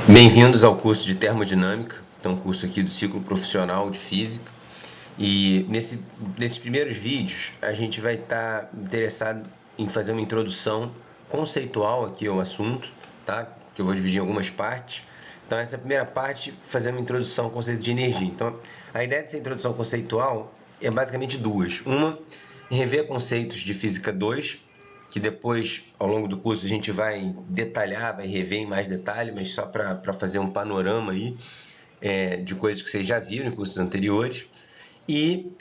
Bem-vindos ao curso de Termodinâmica, então curso aqui do ciclo profissional de Física. E nesses primeiros vídeos a gente vai estar interessado em fazer uma introdução conceitual aqui ao assunto, tá? Que eu vou dividir em algumas partes. Então essa primeira parte, fazer uma introdução ao conceito de energia. Então a ideia dessa introdução conceitual é basicamente duas. Uma, rever conceitos de Física 2, que depois, ao longo do curso, a gente vai detalhar, vai rever em mais detalhe, mas só para fazer um panorama aí de coisas que vocês já viram em cursos anteriores. E,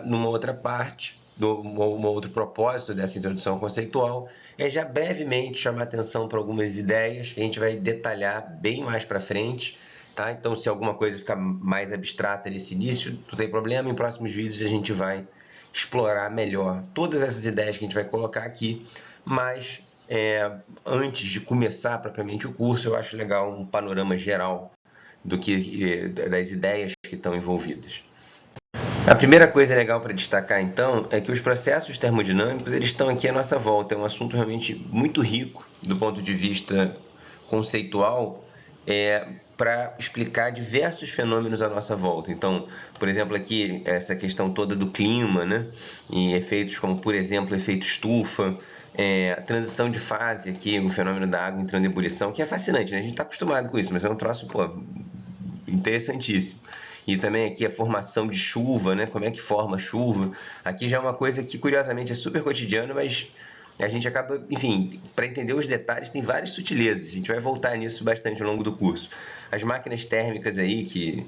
numa outra parte, um outro propósito dessa introdução conceitual, é já brevemente chamar atenção para algumas ideias que a gente vai detalhar bem mais para frente. Tá? Então, se alguma coisa ficar mais abstrata nesse início, não tem problema, em próximos vídeos a gente vai explorar melhor todas essas ideias que a gente vai colocar aqui, mas antes de começar propriamente o curso, eu acho legal um panorama geral das ideias que estão envolvidas. A primeira coisa legal para destacar, então, é que os processos termodinâmicos eles estão aqui à nossa volta. É um assunto realmente muito rico do ponto de vista conceitual para explicar diversos fenômenos à nossa volta. Então, por exemplo, aqui essa questão toda do clima, né? E efeitos como, por exemplo, efeito estufa, a transição de fase aqui, o fenômeno da água entrando em ebulição, que é fascinante, né? A gente está acostumado com isso, mas é um troço, interessantíssimo. E também aqui a formação de chuva, né? Como é que forma chuva. Aqui já é uma coisa que, curiosamente, é super cotidiana, mas a gente acaba, enfim, para entender os detalhes, tem várias sutilezas. A gente vai voltar nisso bastante ao longo do curso. As máquinas térmicas aí, que,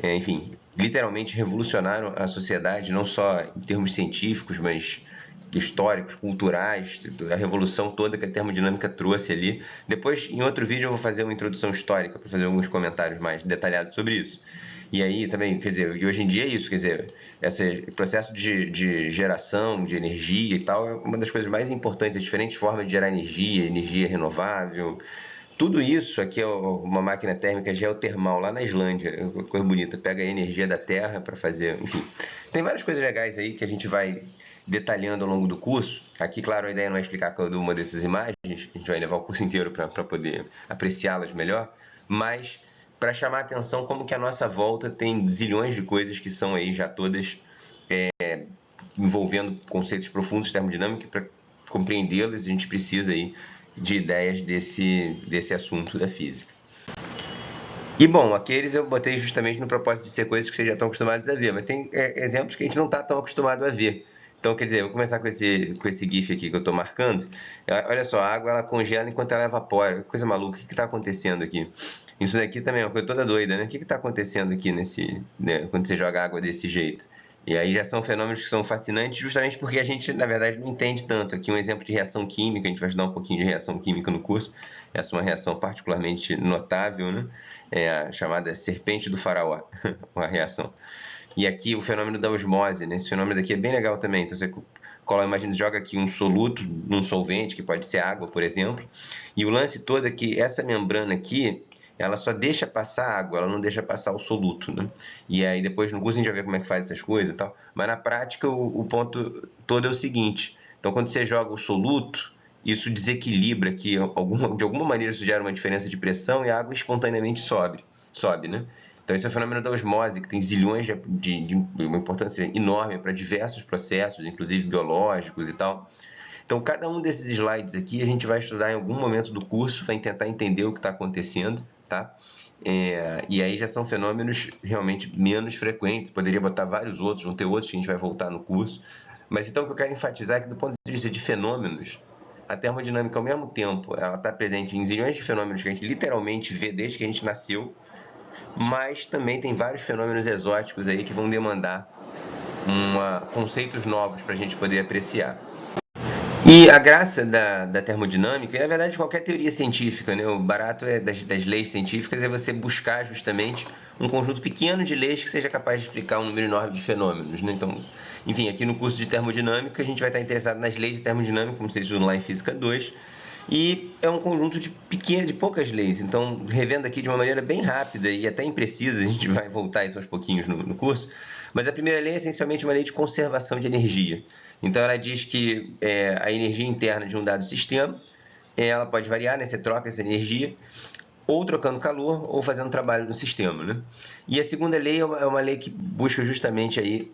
enfim, literalmente revolucionaram a sociedade, não só em termos científicos, mas históricos, culturais, a revolução toda que a termodinâmica trouxe ali. Depois, em outro vídeo, eu vou fazer uma introdução histórica para fazer alguns comentários mais detalhados sobre isso. E aí também, quer dizer, e hoje em dia é isso, quer dizer, esse processo de geração de energia e tal é uma das coisas mais importantes, as diferentes formas de gerar energia, energia renovável. Tudo isso aqui é uma máquina térmica geotermal lá na Islândia, coisa bonita, pega a energia da Terra para fazer, enfim. Tem várias coisas legais aí que a gente vai detalhando ao longo do curso. Aqui, claro, a ideia não é explicar cada uma dessas imagens, a gente vai levar o curso inteiro para poder apreciá-las melhor, mas para chamar a atenção como que a nossa volta tem zilhões de coisas que são aí já todas envolvendo conceitos profundos de termodinâmica, para compreendê-los a gente precisa aí de ideias desse assunto da física. E bom, aqueles eu botei justamente no propósito de ser coisas que vocês já estão acostumados a ver, mas tem exemplos que a gente não está tão acostumado a ver. Então, quer dizer, eu vou começar com esse GIF aqui que eu estou marcando. Olha só, a água ela congela enquanto ela evapora. Coisa maluca, o que está acontecendo aqui? Isso daqui também é uma coisa toda doida, né? O que está acontecendo aqui quando você joga água desse jeito? E aí já são fenômenos que são fascinantes justamente porque a gente, na verdade, não entende tanto. Aqui um exemplo de reação química, a gente vai estudar um pouquinho de reação química no curso. Essa é uma reação particularmente notável, né? É a chamada serpente do faraó, uma reação. E aqui o fenômeno da osmose, né? Esse fenômeno aqui é bem legal também. Então você imagina, joga aqui um soluto num solvente, que pode ser água, por exemplo, e o lance todo é que essa membrana aqui, ela só deixa passar água, ela não deixa passar o soluto, né? E aí depois no curso a gente vai ver como é que faz essas coisas e tal, mas na prática o ponto todo é o seguinte: então quando você joga o soluto, isso desequilibra aqui, de alguma maneira isso gera uma diferença de pressão e a água espontaneamente sobe, né? Então esse é o fenômeno da osmose, que tem zilhões de uma importância enorme para diversos processos, inclusive biológicos e tal. Então cada um desses slides aqui a gente vai estudar em algum momento do curso, vai tentar entender o que está acontecendo, tá? E aí já são fenômenos realmente menos frequentes, poderia botar vários outros, vão ter outros que a gente vai voltar no curso. Mas então o que eu quero enfatizar é que do ponto de vista de fenômenos, a termodinâmica ao mesmo tempo, ela está presente em zilhões de fenômenos que a gente literalmente vê desde que a gente nasceu, mas também tem vários fenômenos exóticos aí que vão demandar conceitos novos para a gente poder apreciar. E a graça da termodinâmica, e na verdade de qualquer teoria científica, né? O barato das leis científicas é você buscar justamente um conjunto pequeno de leis que seja capaz de explicar um número enorme de fenômenos, né? Então, enfim, aqui no curso de termodinâmica a gente vai estar interessado nas leis de termodinâmica, como vocês estudam lá em Física 2, e é um conjunto de poucas leis. Então, revendo aqui de uma maneira bem rápida e até imprecisa, a gente vai voltar isso aos pouquinhos no curso, mas a primeira lei é essencialmente uma lei de conservação de energia. Então, ela diz que a energia interna de um dado sistema, ela pode variar, né? Você troca essa energia, ou trocando calor ou fazendo trabalho no sistema, né? E a segunda lei é uma lei que busca justamente aí,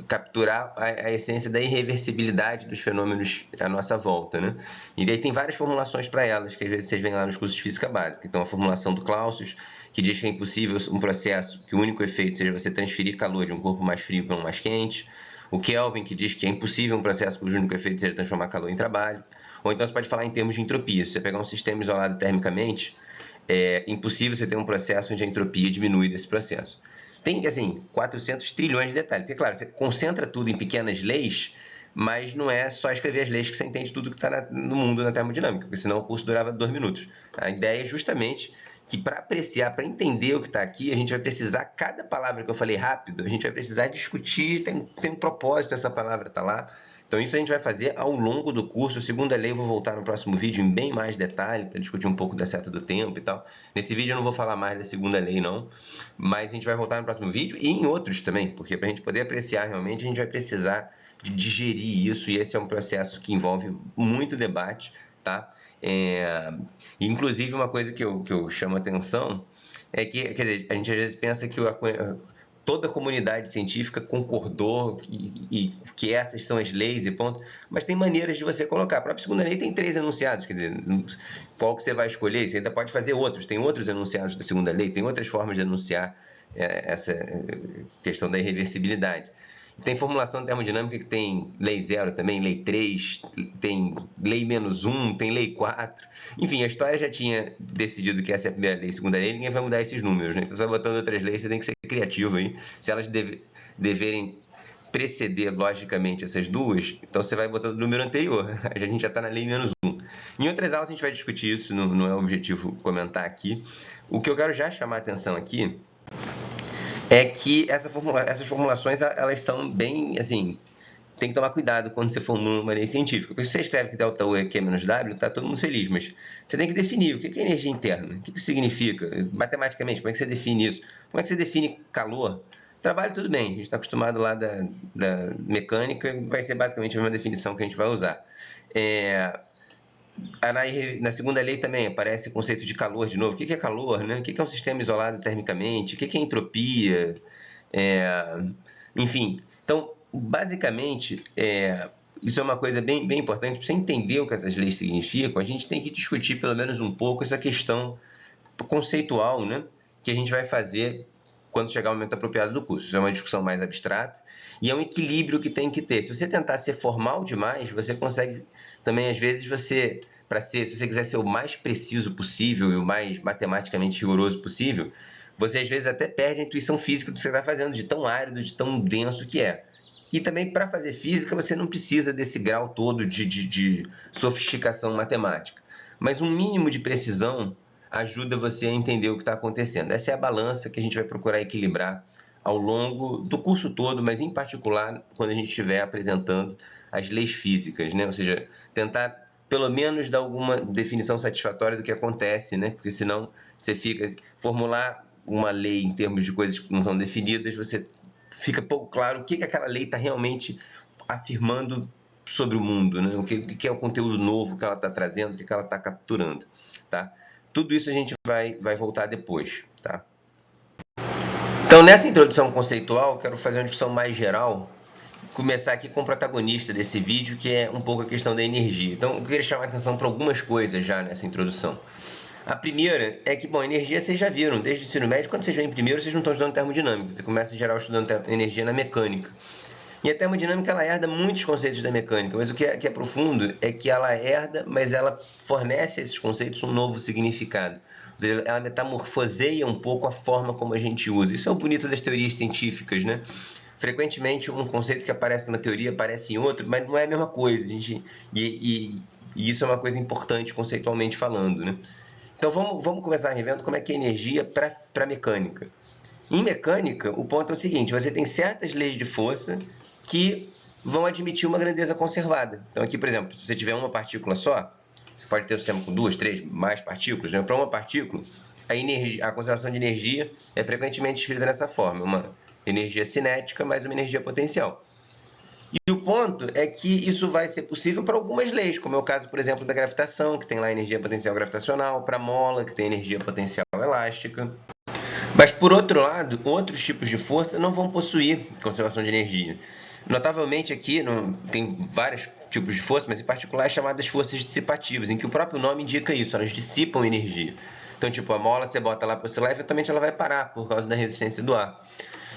capturar a essência da irreversibilidade dos fenômenos à nossa volta, né? E daí tem várias formulações para elas, que às vezes vocês veem lá nos cursos de física básica. Então, a formulação do Clausius, que diz que é impossível um processo que o único efeito seja você transferir calor de um corpo mais frio para um mais quente. O Kelvin, que diz que é impossível um processo cujo único efeito seja transformar calor em trabalho. Ou então você pode falar em termos de entropia. Se você pegar um sistema isolado termicamente, é impossível você ter um processo onde a entropia diminui desse processo. Tem, assim, 400 trilhões de detalhes. Porque, claro, você concentra tudo em pequenas leis, mas não é só escrever as leis que você entende tudo que está no mundo na termodinâmica, porque senão o curso durava 2 minutos. A ideia é justamente que para apreciar, para entender o que está aqui, a gente vai precisar, cada palavra que eu falei rápido, a gente vai precisar discutir, tem um propósito essa palavra está lá. Então isso a gente vai fazer ao longo do curso. A segunda lei eu vou voltar no próximo vídeo em bem mais detalhe, para discutir um pouco da seta do tempo e tal. Nesse vídeo eu não vou falar mais da segunda lei não, mas a gente vai voltar no próximo vídeo e em outros também, porque para a gente poder apreciar realmente, a gente vai precisar de digerir isso, e esse é um processo que envolve muito debate, tá? Inclusive, uma coisa que eu chamo a atenção é que, quer dizer, a gente às vezes pensa que toda a comunidade científica concordou e que essas são as leis e ponto, mas tem maneiras de você colocar. A própria segunda lei tem 3 enunciados, quer dizer, qual que você vai escolher? Você ainda pode fazer outros, tem outros enunciados da segunda lei, tem outras formas de enunciar essa questão da irreversibilidade. Tem formulação termodinâmica que tem lei 0 também, lei 3, tem lei -1, tem lei 4. Enfim, a história já tinha decidido que essa é a primeira lei, segunda lei, ninguém vai mudar esses números, né? Então você vai botando outras leis, você tem que ser criativo aí. Se elas deverem preceder logicamente essas duas, então você vai botando o número anterior. A gente já está na lei -1. Em outras aulas a gente vai discutir isso, não é o objetivo comentar aqui. O que eu quero já chamar a atenção aqui é que essas formulações, elas são bem, assim, tem que tomar cuidado quando você formula uma lei científica. Porque se você escreve que ΔU é Q menos W, tá todo mundo feliz, mas você tem que definir o que é energia interna, o que isso significa, matematicamente, como é que você define isso, como é que você define calor. Trabalho tudo bem, a gente está acostumado lá da mecânica, vai ser basicamente a mesma definição que a gente vai usar. Na segunda lei também aparece o conceito de calor de novo. O que é calor, né? O que é um sistema isolado termicamente? O que é entropia? Enfim, então, basicamente, isso é uma coisa bem, bem importante. Para você entender o que essas leis significam, a gente tem que discutir pelo menos um pouco essa questão conceitual, né? Que a gente vai fazer quando chegar o momento apropriado do curso. Isso é uma discussão mais abstrata e é um equilíbrio que tem que ter. Se você tentar ser formal demais, você consegue também, às vezes, se você quiser ser o mais preciso possível e o mais matematicamente rigoroso possível, você às vezes até perde a intuição física do que você está fazendo, de tão árido, de tão denso que é. E também, para fazer física, você não precisa desse grau todo de sofisticação matemática. Mas um mínimo de precisão ajuda você a entender o que está acontecendo. Essa é a balança que a gente vai procurar equilibrar ao longo do curso todo, mas em particular quando a gente estiver apresentando as leis físicas, né? Ou seja, tentar pelo menos dar alguma definição satisfatória do que acontece, né? Porque senão você formular uma lei em termos de coisas que não são definidas, você fica pouco claro o que aquela lei está realmente afirmando sobre o mundo, né? O que é o conteúdo novo que ela está trazendo, o que ela está capturando, tá? Tudo isso a gente vai voltar depois, tá? Então, nessa introdução conceitual, eu quero fazer uma discussão mais geral, começar aqui com o protagonista desse vídeo, que é um pouco a questão da energia. Então, eu queria chamar a atenção para algumas coisas já nessa introdução. A primeira é que, bom, energia vocês já viram, desde o ensino médio, quando vocês vêm primeiro, vocês não estão estudando termodinâmica, você começa em geral estudando energia na mecânica. E a termodinâmica, ela herda muitos conceitos da mecânica, mas o que é profundo é que ela herda, mas ela fornece a esses conceitos um novo significado. Ou seja, ela metamorfoseia um pouco a forma como a gente usa. Isso é o bonito das teorias científicas, né? Frequentemente, um conceito que aparece numa teoria aparece em outra, mas não é a mesma coisa. E isso é uma coisa importante conceitualmente falando, né? Então, vamos começar revendo como é que é energia para mecânica. Em mecânica, o ponto é o seguinte, você tem certas leis de força que vão admitir uma grandeza conservada. Então, aqui, por exemplo, se você tiver uma partícula só, você pode ter um sistema com 2, 3, mais partículas, né? Para uma partícula, a conservação de energia é frequentemente escrita dessa forma, uma energia cinética mais uma energia potencial. E o ponto é que isso vai ser possível para algumas leis, como é o caso, por exemplo, da gravitação, que tem lá energia potencial gravitacional, para a mola, que tem energia potencial elástica. Mas, por outro lado, outros tipos de força não vão possuir conservação de energia. Notavelmente aqui tem vários tipos de força, mas em particular as chamadas forças dissipativas, em que o próprio nome indica isso, elas dissipam energia. Então, tipo, a mola você bota lá para oscilar e eventualmente ela vai parar por causa da resistência do ar.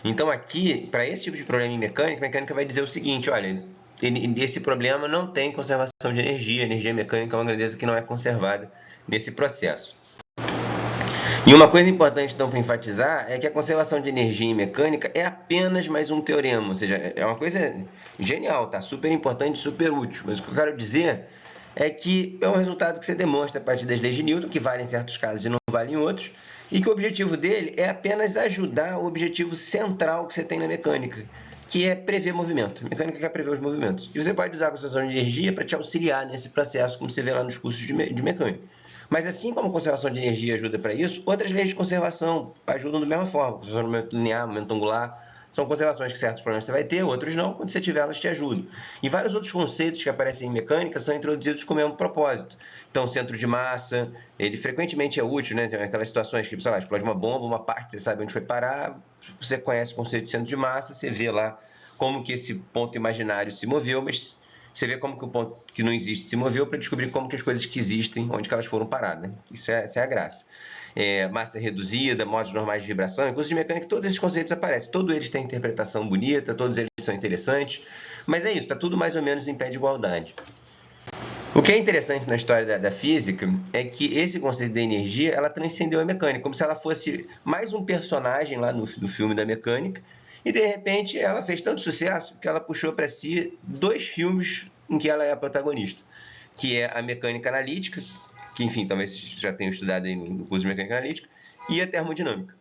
Então, aqui, para esse tipo de problema em mecânica, a mecânica vai dizer o seguinte, olha, esse problema não tem conservação de energia, a energia mecânica é uma grandeza que não é conservada nesse processo. E uma coisa importante então para enfatizar é que a conservação de energia em mecânica é apenas mais um teorema, ou seja, é uma coisa genial, tá? Super importante, super útil. Mas o que eu quero dizer é que é um resultado que você demonstra a partir das leis de Newton, que valem em certos casos e não valem em outros, e que o objetivo dele é apenas ajudar o objetivo central que você tem na mecânica, que é prever movimento. A mecânica quer prever os movimentos. E você pode usar a conservação de energia para te auxiliar nesse processo, como você vê lá nos cursos de mecânica. Mas assim como a conservação de energia ajuda para isso, outras leis de conservação ajudam da mesma forma. Conservação do momento linear, momento angular, são conservações que certos problemas você vai ter, outros não. Quando você tiver, elas te ajudam. E vários outros conceitos que aparecem em mecânica são introduzidos com o mesmo propósito. Então, centro de massa, ele frequentemente é útil, né? Tem aquelas situações que, sei lá, explode uma bomba, uma parte, você sabe onde foi parar, você conhece o conceito de centro de massa, você vê lá como que esse ponto imaginário se moveu, mas você vê como que o ponto que não existe se moveu para descobrir como que as coisas que existem, onde que elas foram parar, né? Essa é a graça. Massa reduzida, modos normais de vibração, em cursos de mecânica, todos esses conceitos aparecem. Todos eles têm interpretação bonita, todos eles são interessantes, mas é isso, está tudo mais ou menos em pé de igualdade. O que é interessante na história da física é que esse conceito da energia, ela transcendeu a mecânica, como se ela fosse mais um personagem lá no filme da mecânica, e de repente ela fez tanto sucesso que ela puxou para si 2 filmes em que ela é a protagonista, que é a mecânica analítica, que enfim, talvez já tenham estudado aí no curso de mecânica analítica, e a termodinâmica.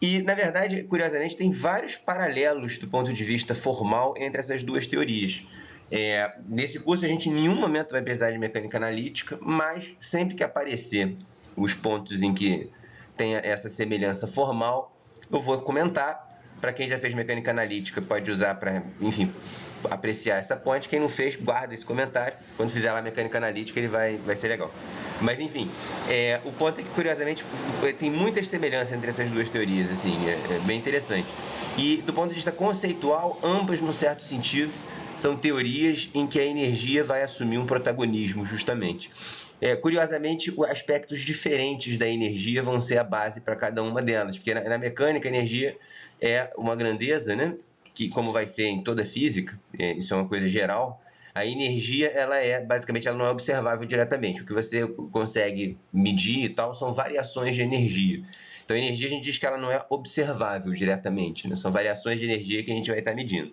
E, na verdade, curiosamente, tem vários paralelos do ponto de vista formal entre essas duas teorias. Nesse curso a gente em nenhum momento vai precisar de mecânica analítica, mas sempre que aparecer os pontos em que tem essa semelhança formal, eu vou comentar. Para quem já fez mecânica analítica, pode usar para, enfim, apreciar essa ponte. Quem não fez, guarda esse comentário. Quando fizer lá a mecânica analítica, ele vai ser legal. Mas, enfim, o ponto é que, curiosamente, tem muitas semelhanças entre essas duas teorias, assim, é bem interessante. E, do ponto de vista conceitual, ambas, num certo sentido, são teorias em que a energia vai assumir um protagonismo, justamente. Curiosamente, aspectos diferentes da energia vão ser a base para cada uma delas, porque na mecânica a energia é uma grandeza, né? Que, como vai ser em toda física, isso é uma coisa geral, a energia, basicamente, ela não é observável diretamente. O que você consegue medir e tal são variações de energia. Então, a energia, a gente diz que ela não é observável diretamente, né? São variações de energia que a gente vai estar medindo.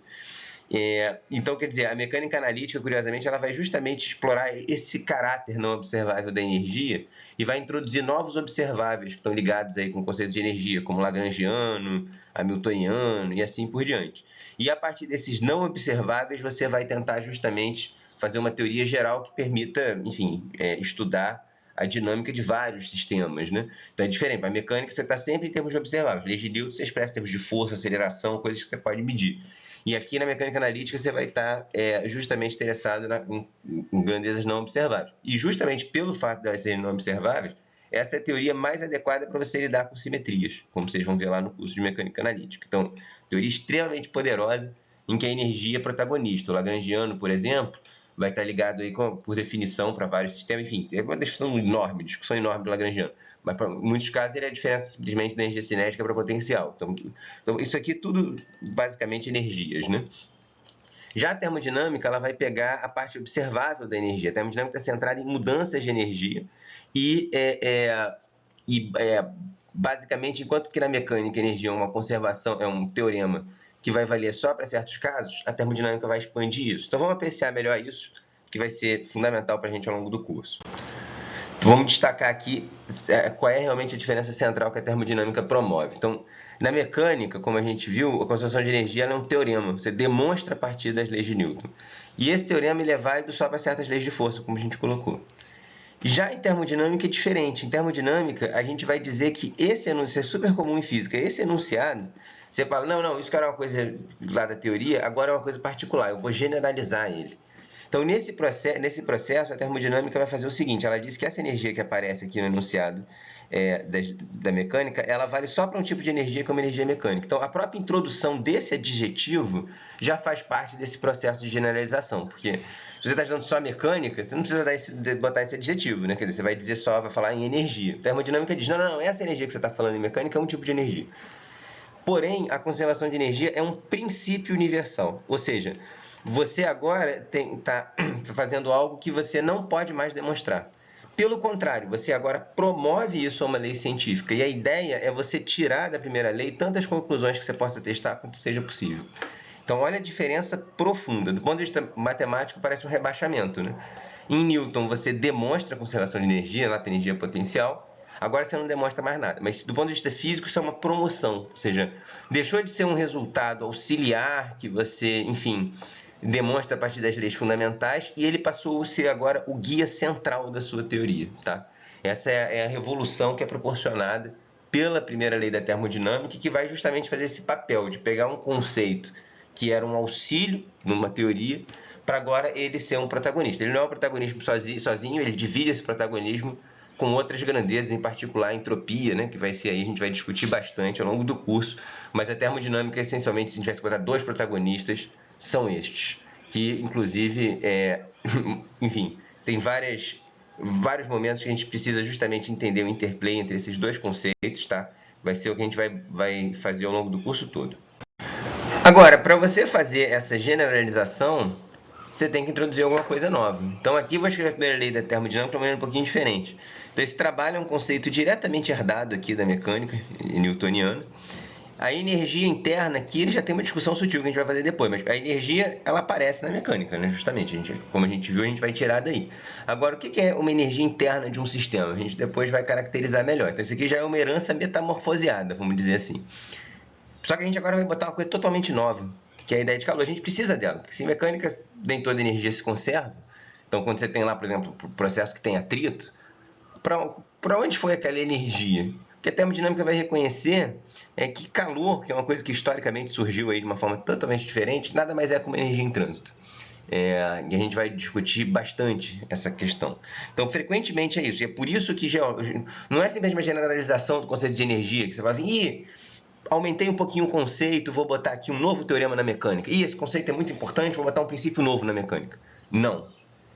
Então, quer dizer, a mecânica analítica, curiosamente, ela vai justamente explorar esse caráter não observável da energia e vai introduzir novos observáveis que estão ligados aí com o conceito de energia, como Lagrangiano, Hamiltoniano e assim por diante. E a partir desses não observáveis, você vai tentar justamente fazer uma teoria geral que permita, enfim, estudar a dinâmica de vários sistemas, né? Então é diferente. Para a mecânica, você está sempre em termos de observáveis. Leis de Newton, você expressa em termos de força, aceleração, coisas que você pode medir. E aqui na mecânica analítica você vai estar justamente interessado em grandezas não observáveis. E justamente pelo fato de elas serem não observáveis, essa é a teoria mais adequada para você lidar com simetrias, como vocês vão ver lá no curso de mecânica analítica. Então, teoria extremamente poderosa em que a energia é protagonista. O Lagrangiano, por exemplo, vai estar ligado aí por definição para vários sistemas. Enfim, é uma discussão enorme do Lagrangiano. Mas, em muitos casos, ele é a diferença simplesmente da energia cinética para potencial. Então, isso aqui é tudo, basicamente, energias, né? Já a termodinâmica, ela vai pegar a parte observável da energia. A termodinâmica está centrada em mudanças de energia e basicamente, enquanto que na mecânica a energia é uma conservação, é um teorema que vai valer só para certos casos, a termodinâmica vai expandir isso. Então, vamos apreciar melhor isso, que vai ser fundamental para a gente ao longo do curso. Então, vamos destacar aqui qual é realmente a diferença central que a termodinâmica promove. Então, na mecânica, como a gente viu, a conservação de energia é um teorema. Você demonstra a partir das leis de Newton. E esse teorema ele é válido só para certas leis de força, como a gente colocou. Já em termodinâmica é diferente. Em termodinâmica, a gente vai dizer que esse enunciado é super comum em física. Esse enunciado, você fala, não, isso que era uma coisa lá da teoria, agora é uma coisa particular, eu vou generalizar ele. Então, nesse processo, a termodinâmica vai fazer o seguinte, ela diz que essa energia que aparece aqui no enunciado da mecânica, ela vale só para um tipo de energia que é uma energia mecânica. Então, a própria introdução desse adjetivo já faz parte desse processo de generalização, porque se você está estudando só mecânica, você não precisa botar esse adjetivo, né? Quer dizer, você vai dizer só, vai falar em energia. A termodinâmica diz, não, essa energia que você está falando em mecânica é um tipo de energia. Porém, a conservação de energia é um princípio universal, ou seja, você agora está fazendo algo que você não pode mais demonstrar. Pelo contrário, você agora promove isso a uma lei científica. E a ideia é você tirar da primeira lei tantas conclusões que você possa testar quanto seja possível. Então, olha a diferença profunda. Do ponto de vista matemático, parece um rebaixamento, né? Em Newton, você demonstra a conservação de energia, lá tem energia potencial. Agora você não demonstra mais nada. Mas, do ponto de vista físico, isso é uma promoção. Ou seja, deixou de ser um resultado auxiliar que você, enfim, demonstra a partir das leis fundamentais e ele passou a ser agora o guia central da sua teoria, tá? Essa é a revolução que é proporcionada pela primeira lei da termodinâmica, que vai justamente fazer esse papel de pegar um conceito que era um auxílio numa teoria, para agora ele ser um protagonista. Ele não é um protagonismo sozinho, ele divide esse protagonismo com outras grandezas, em particular a entropia, né, que vai ser aí, a gente vai discutir bastante ao longo do curso, mas a termodinâmica, essencialmente, se a gente tivesse que botar dois protagonistas, são estes, que, inclusive, enfim, tem vários momentos que a gente precisa justamente entender o interplay entre esses dois conceitos, tá? Vai ser o que a gente vai fazer ao longo do curso todo. Agora, para você fazer essa generalização, você tem que introduzir alguma coisa nova. Então, aqui eu vou escrever a primeira lei da termodinâmica de uma maneira um pouquinho diferente. Então, esse trabalho é um conceito diretamente herdado aqui da mecânica newtoniana. A energia interna aqui, ele já tem uma discussão sutil que a gente vai fazer depois, mas a energia, ela aparece na mecânica, né? Justamente, como a gente viu, a gente vai tirar daí. Agora, o que é uma energia interna de um sistema? A gente depois vai caracterizar melhor. Então, isso aqui já é uma herança metamorfoseada, vamos dizer assim. Só que a gente agora vai botar uma coisa totalmente nova, que é a ideia de calor. A gente precisa dela, porque se em mecânica nem toda energia se conserva, então quando você tem lá, por exemplo, um processo que tem atrito, para onde foi aquela energia? O que a termodinâmica vai reconhecer é que calor, que é uma coisa que historicamente surgiu aí de uma forma totalmente diferente, nada mais é como energia em trânsito. E a gente vai discutir bastante essa questão. Então, frequentemente é isso. E é por isso que não é simplesmente uma generalização do conceito de energia, que você fala assim, aumentei um pouquinho o conceito, vou botar aqui um novo teorema na mecânica. Esse conceito é muito importante, vou botar um princípio novo na mecânica. Não.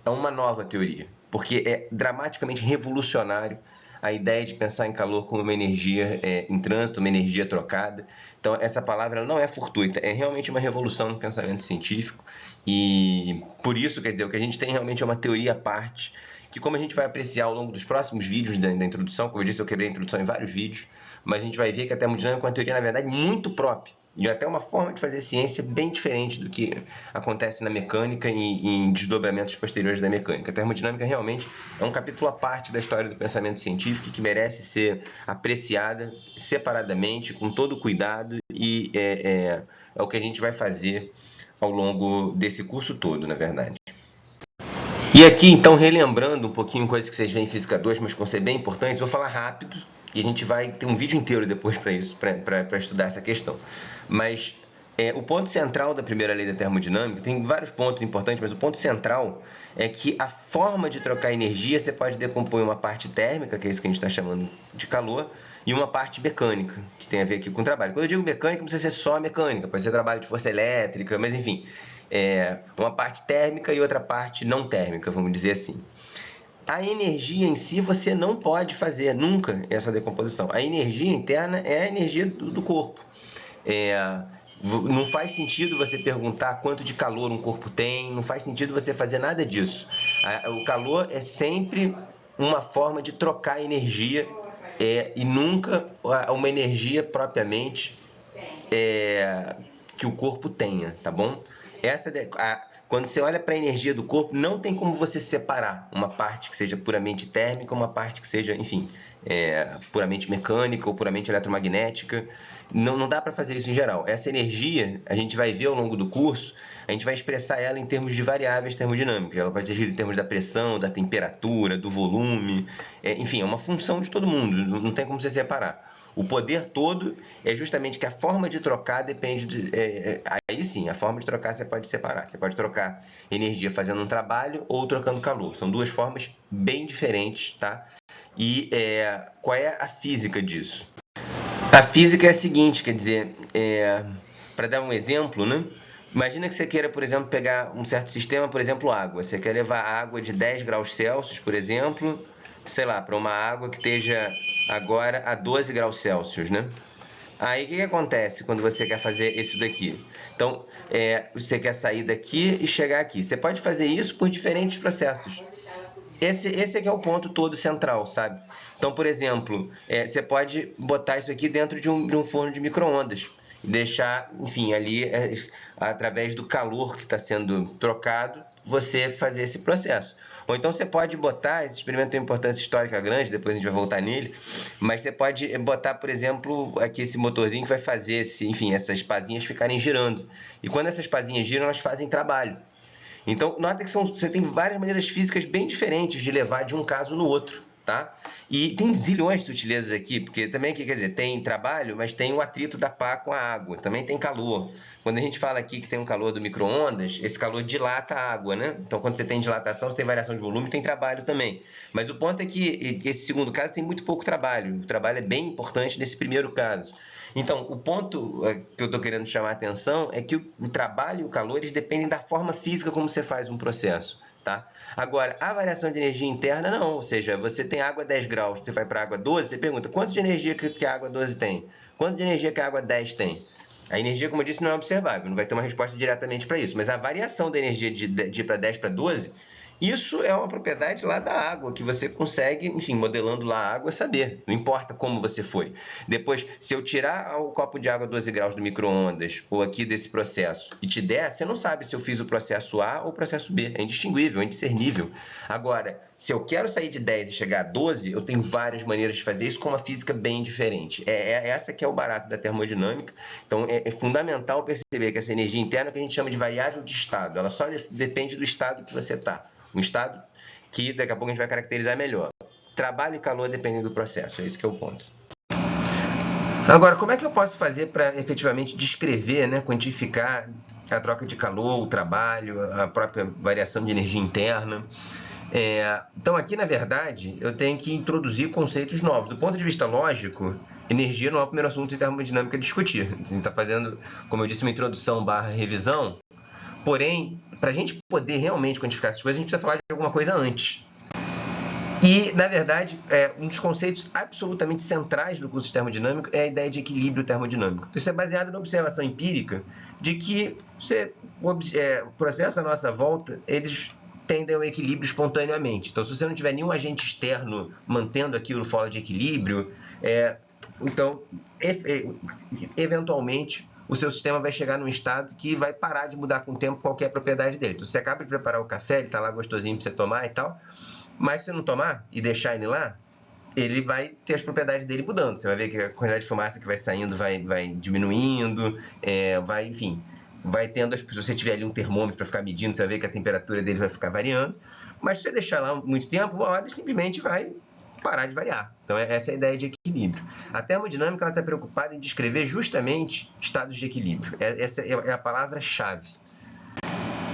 É uma nova teoria, porque é dramaticamente revolucionário a ideia de pensar em calor como uma energia em trânsito, uma energia trocada. Então, essa palavra não é fortuita, é realmente uma revolução no pensamento científico. E por isso, quer dizer, o que a gente tem realmente é uma teoria à parte, que como a gente vai apreciar ao longo dos próximos vídeos da introdução, como eu disse, eu quebrei a introdução em vários vídeos, mas a gente vai ver que a termodinâmica é uma teoria, na verdade, muito própria. E até uma forma de fazer ciência bem diferente do que acontece na mecânica e em desdobramentos posteriores da mecânica. A termodinâmica realmente é um capítulo à parte da história do pensamento científico que merece ser apreciada separadamente, com todo cuidado, e é o que a gente vai fazer ao longo desse curso todo, na verdade. E aqui, então, relembrando um pouquinho coisas que vocês veem em Física 2, mas que vão ser bem importantes, vou falar rápido, e a gente vai ter um vídeo inteiro depois para isso, para estudar essa questão. Mas o ponto central da primeira lei da termodinâmica, tem vários pontos importantes, mas o ponto central é que a forma de trocar energia, você pode decompor em uma parte térmica, que é isso que a gente está chamando de calor, e uma parte mecânica, que tem a ver aqui com o trabalho. Quando eu digo mecânica, não precisa ser só mecânica, pode ser trabalho de força elétrica, mas enfim, uma parte térmica e outra parte não térmica, vamos dizer assim. A energia em si você não pode fazer nunca essa decomposição. A energia interna é a energia do corpo. Não faz sentido você perguntar quanto de calor um corpo tem, não faz sentido você fazer nada disso. O calor é sempre uma forma de trocar energia e nunca uma energia propriamente que o corpo tenha, tá bom? Quando você olha para a energia do corpo, não tem como você separar uma parte que seja puramente térmica, uma parte que seja, enfim, puramente mecânica ou puramente eletromagnética. Não dá para fazer isso em geral. Essa energia, a gente vai ver ao longo do curso, a gente vai expressar ela em termos de variáveis termodinâmicas. Ela pode ser escrita em termos da pressão, da temperatura, do volume. Enfim, é uma função de todo mundo, não tem como você separar. O poder todo é justamente que a forma de trocar depende aí sim, a forma de trocar você pode separar. Você pode trocar energia fazendo um trabalho ou trocando calor. São duas formas bem diferentes, tá? E qual é a física disso? A física é a seguinte, quer dizer, para dar um exemplo, né? Imagina que você queira, por exemplo, pegar um certo sistema, por exemplo, água. Você quer levar água de 10 graus Celsius, por exemplo, sei lá, para uma água que esteja agora a 12 graus Celsius, né? Aí o que acontece quando você quer fazer isso daqui? Então, você quer sair daqui e chegar aqui. Você pode fazer isso por diferentes processos. Esse aqui é o ponto todo central, sabe? Então, por exemplo, você pode botar isso aqui dentro de um forno de micro-ondas. Deixar, enfim, ali, através do calor que está sendo trocado, você fazer esse processo. Ou então você pode botar, esse experimento tem importância histórica grande, depois a gente vai voltar nele, mas você pode botar, por exemplo, aqui esse motorzinho que vai fazer, essas pazinhas ficarem girando. E quando essas pazinhas giram, elas fazem trabalho. Então, nota que você tem várias maneiras físicas bem diferentes de levar de um caso no outro, tá? E tem zilhões de sutilezas aqui, porque também, quer dizer, tem trabalho, mas tem o atrito da pá com a água, também tem calor. Quando a gente fala aqui que tem um calor do micro-ondas, esse calor dilata a água, né? Então, quando você tem dilatação, você tem variação de volume, tem trabalho também. Mas o ponto é que esse segundo caso tem muito pouco trabalho. O trabalho é bem importante nesse primeiro caso. Então, o ponto que eu estou querendo chamar a atenção é que o trabalho e o calor eles dependem da forma física como você faz um processo. Tá? Agora, a variação de energia interna não, ou seja, você tem água a 10 graus, você vai para água 12, você pergunta quanto de energia que a água 12 tem? Quanto de energia que a água 10 tem? A energia, como eu disse, não é observável, não vai ter uma resposta diretamente para isso, mas a variação da energia de ir para 10 para 12, isso é uma propriedade lá da água, que você consegue, enfim, modelando lá a água, saber. Não importa como você foi. Depois, se eu tirar o copo de água 12 graus do micro-ondas, ou aqui desse processo, e te der, você não sabe se eu fiz o processo A ou o processo B. É indistinguível, é indiscernível. Agora, se eu quero sair de 10 e chegar a 12, eu tenho várias maneiras de fazer isso com uma física bem diferente. Essa que é o barato da termodinâmica. Então, é fundamental perceber que essa energia interna que a gente chama de variável de estado, ela só depende do estado que você está. Um estado que daqui a pouco a gente vai caracterizar melhor. Trabalho e calor dependem do processo, é esse que é o ponto. Agora, como é que eu posso fazer para efetivamente descrever, né, quantificar a troca de calor, o trabalho, a própria variação de energia interna? Então, aqui, na verdade, eu tenho que introduzir conceitos novos. Do ponto de vista lógico, energia não é o primeiro assunto de termodinâmica a discutir. A gente está fazendo, como eu disse, uma introdução / revisão. Porém, para a gente poder realmente quantificar essas coisas, a gente precisa falar de alguma coisa antes. E, na verdade, um dos conceitos absolutamente centrais do curso de termodinâmico é a ideia de equilíbrio termodinâmico. Isso é baseado na observação empírica de que o processo à nossa volta, eles tendem ao equilíbrio espontaneamente. Então, se você não tiver nenhum agente externo mantendo aquilo fora de equilíbrio, então, eventualmente, o seu sistema vai chegar num estado que vai parar de mudar com o tempo qualquer propriedade dele. Então, você acaba de preparar o café, ele está lá gostosinho para você tomar e tal, mas se você não tomar e deixar ele lá, ele vai ter as propriedades dele mudando. Você vai ver que a quantidade de fumaça que vai saindo vai diminuindo, enfim, vai tendo, se você tiver ali um termômetro para ficar medindo, você vai ver que a temperatura dele vai ficar variando, mas se você deixar lá muito tempo, uma hora ele simplesmente vai parar de variar. Então, essa é a ideia de equilíbrio. A termodinâmica está preocupada em descrever justamente estados de equilíbrio. Essa é a palavra-chave.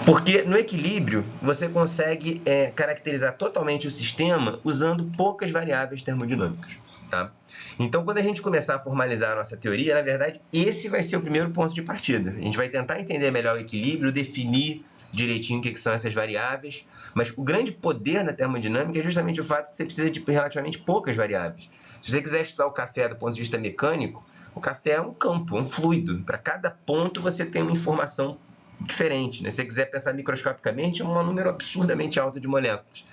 Porque no equilíbrio, você consegue caracterizar totalmente o sistema usando poucas variáveis termodinâmicas. Tá? Então, quando a gente começar a formalizar a nossa teoria, na verdade, esse vai ser o primeiro ponto de partida. A gente vai tentar entender melhor o equilíbrio, definir direitinho o que são essas variáveis, mas o grande poder da termodinâmica é justamente o fato de que você precisa de relativamente poucas variáveis. Se você quiser estudar o café do ponto de vista mecânico, o café é um campo, um fluido. Para cada ponto você tem uma informação diferente. Né? Se você quiser pensar microscopicamente, é um número absurdamente alto de moléculas.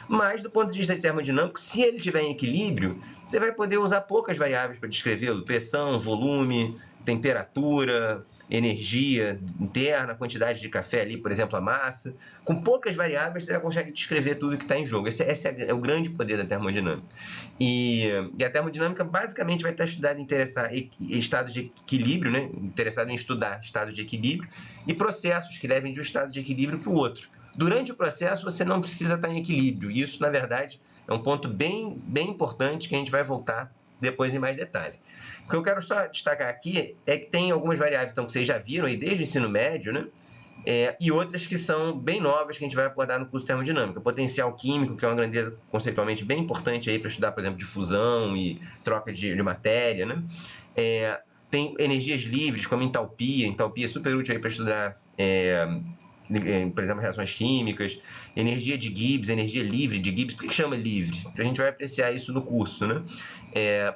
Mas, do ponto de vista termodinâmico, se ele estiver em equilíbrio, você vai poder usar poucas variáveis para descrevê-lo. Pressão, volume, temperatura, energia interna, quantidade de café ali, por exemplo, a massa. Com poucas variáveis, você já consegue descrever tudo que está em jogo. Esse é o grande poder da termodinâmica. E a termodinâmica basicamente vai estar estudada em estados de equilíbrio, né? Interessado em estudar estados de equilíbrio e processos que levem de um estado de equilíbrio para o outro. Durante o processo, você não precisa estar em equilíbrio. Isso, na verdade, é um ponto bem importante que a gente vai voltar depois em mais detalhe. O que eu quero só destacar aqui é que tem algumas variáveis então, que vocês já viram aí desde o ensino médio, né? E outras que são bem novas que a gente vai abordar no curso de termodinâmica. Potencial químico, que é uma grandeza conceitualmente bem importante aí para estudar, por exemplo, difusão e troca de matéria, né? Tem energias livres, como entalpia. Entalpia é super útil aí para estudar, por exemplo, reações químicas. Energia de Gibbs, energia livre de Gibbs. Por que chama livre? A gente vai apreciar isso no curso, né?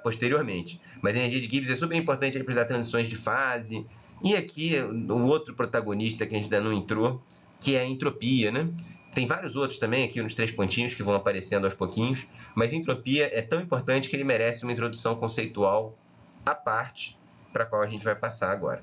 Posteriormente. Mas a energia de Gibbs é super importante para estudar transições de fase. E aqui, o outro protagonista que a gente ainda não entrou, que é a entropia, né? Tem vários outros também aqui nos 3 pontinhos que vão aparecendo aos pouquinhos, mas entropia é tão importante que ele merece uma introdução conceitual à parte, para a qual a gente vai passar agora.